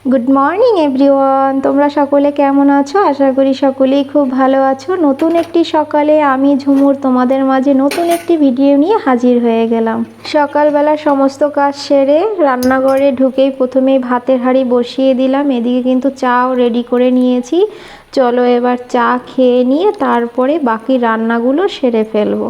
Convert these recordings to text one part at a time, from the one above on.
Good morning everyone, তোমরা সকলে কেমন আছো? আশা করি সকলেই খুব ভালো আছো। নতুন একটি সকালে আমি ঝুমুর তোমাদের মাঝে নতুন একটি ভিডিও নিয়ে হাজির হয়ে গেলাম। সকালবেলা সমস্ত কাজ সেরে রান্নাঘরে ঢুকেই প্রথমেই ভাতের হাঁড়ি বসিয়ে দিলাম। এদিকে কিন্তু চাও রেডি করে নিয়েছি। চলো এবার চা খেয়ে নিয়ে তারপরে বাকি রান্নাগুলো সেরে ফেলবো।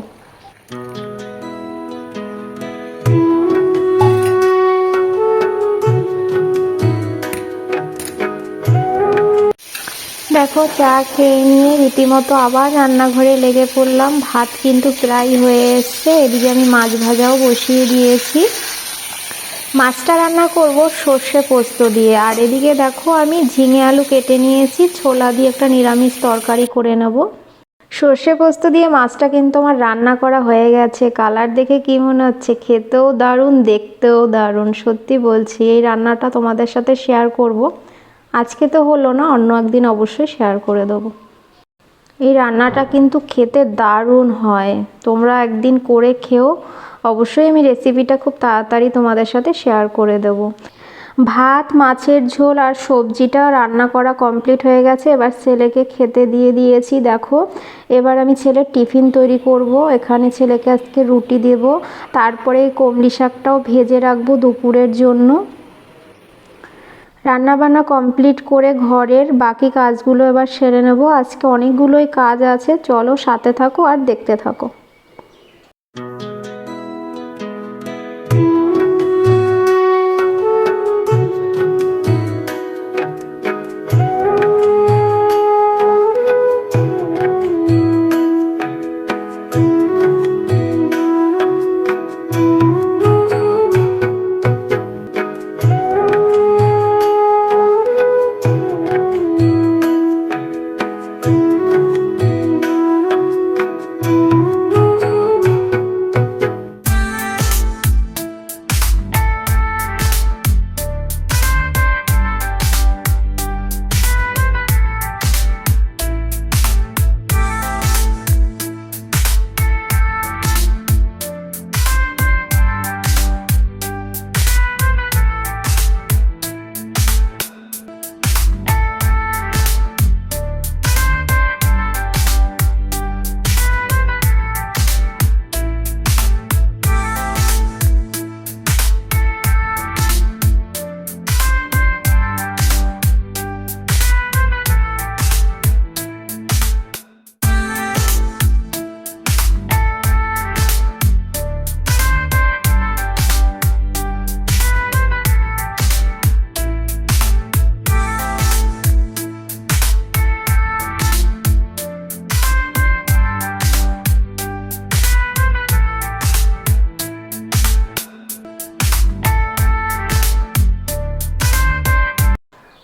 দেখো চা খেয়ে নিয়ে রীতিমতো আবার রান্নাঘরে লেগে পড়লাম। ভাত কিন্তু প্রায় হয়ে এসছে। এদিকে আমি মাছ ভাজাও বসিয়ে দিয়েছি। মাছটা রান্না করব সর্ষে পোস্ত দিয়ে। আর এদিকে দেখো আমি ঝিঙে আলু কেটে নিয়েছি, ছোলা দিয়ে একটা নিরামিষ তরকারি করে নেব। সর্ষে পোস্ত দিয়ে মাছটা কিন্তু আমার রান্না করা হয়ে গেছে। কালার দেখে কি মনে হচ্ছে? খেতেও দারুণ, দেখতেও দারুণ। সত্যি বলছি, এই রান্নাটা তোমাদের সাথে শেয়ার করব। আজকে তো হলো না, অন্য একদিন অবশ্যই শেয়ার করে দেবো। এই রান্নাটা কিন্তু খেতে দারুণ হয়, তোমরা একদিন করে খেও। অবশ্যই আমি রেসিপিটা খুব তাড়াতাড়ি তোমাদের সাথে শেয়ার করে দেব। ভাত, মাছের ঝোল আর সবজিটা রান্না করা কমপ্লিট হয়ে গেছে। এবার ছেলেকে খেতে দিয়ে দিয়েছি। দেখো এবার আমি ছেলের টিফিন তৈরি করব। এখানে ছেলেকে আজকে রুটি দেব, তারপরে কমলি শাকটাও ভেজে রাখবো দুপুরের জন্য। রান্নাবান্না কমপ্লিট করে ঘরের বাকি কাজগুলো এবার সেরে নেব। আজকে অনেকগুলোই কাজ আছে, চলো সাথে থাকো আর দেখতে থাকো।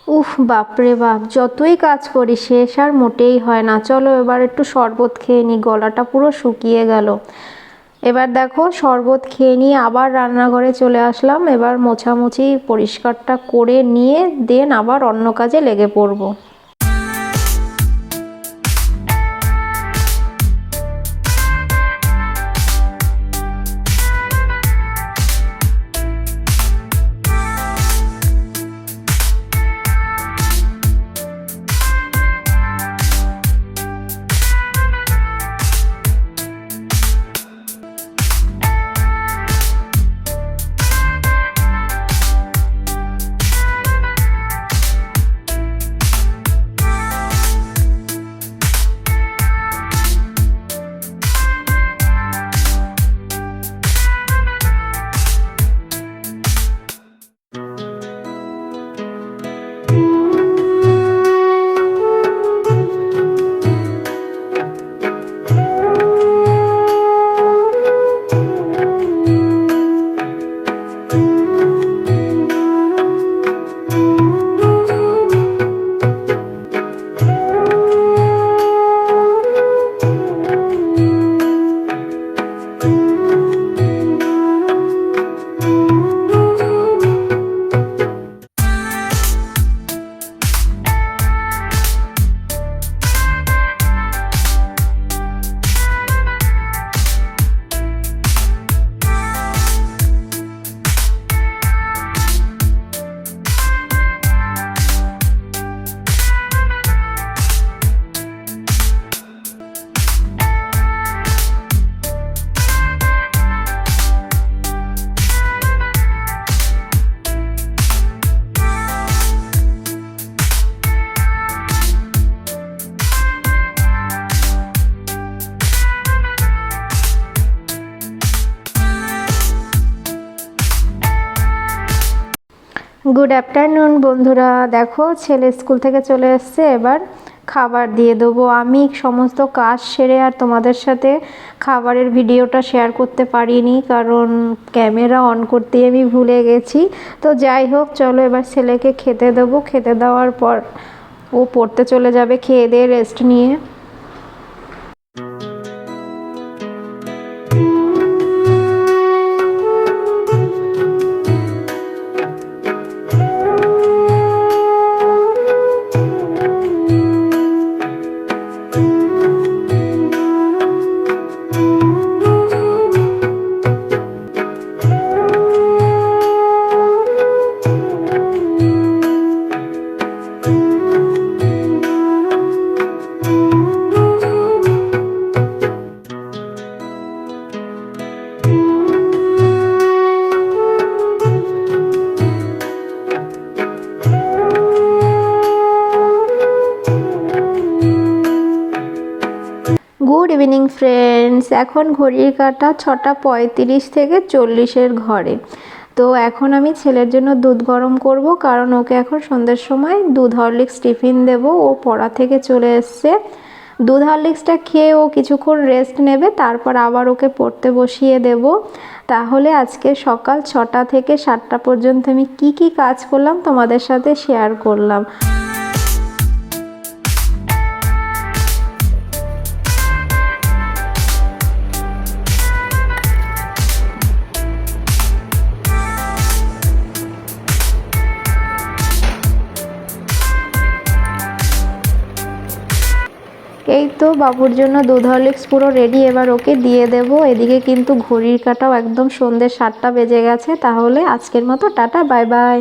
উফ বাপরে বাপ, যতই কাজ করি শেষ আর মোটেই হয় না। চলো এবার একটু শরবত খেয়ে নিই, গলাটা পুরো শুকিয়ে গেল। এবার দেখো শরবত খেয়ে নিয়ে আবার রান্নাঘরে চলে আসলাম। এবার মোছামুছি পরিষ্কারটা করে নিয়ে দেন আবার অন্য কাজে লেগে পড়বো। গুড আফটারনুন বন্ধুরা, দেখো ছেলে স্কুল থেকে চলে এসছে, এবার খাবার দিয়ে দেবো। আমি সমস্ত কাজ সেরে আর তোমাদের সাথে খাবারের ভিডিওটা শেয়ার করতে পারিনি, কারণ ক্যামেরা অন করতেই আমি ভুলে গেছি। তো যাই হোক, চলো এবার ছেলেকে খেতে দেবো। খেতে দেওয়ার পর ও পড়তে চলে যাবে খেয়ে দিয়ে রেস্ট নিয়ে। গুড ইভিনিং ফ্রেন্ডস, এখন ঘড়ির কাঁটা 6:35 থেকে 40-এর ঘরে। তো এখন আমি ছেলের জন্য দুধ গরম করব, কারণ ওকে এখন সন্ধ্যের সময় দুধ হরলিক্স টিফিন দেব। ও পড়া থেকে চলে এসছে, দুধ হরলিক্সটা খেয়ে ও কিছুক্ষণ রেস্ট নেবে, তারপর আবার ওকে পড়তে বসিয়ে দেব। তাহলে আজকে সকাল 6টা থেকে 7টা পর্যন্ত আমি কি কি কাজ করলাম তোমাদের সাথে শেয়ার করলাম। এই তো বাবুর জন্য দুধ হরলিক্স পুরো রেডি, এবার ওকে দিয়ে দেব। এদিকে কিন্তু ঘড়ির কাঁটাও একদম সন্ধ্যে 7টা বেজে গেছে। তাহলে আজকের মতো টাটা, বাই বাই।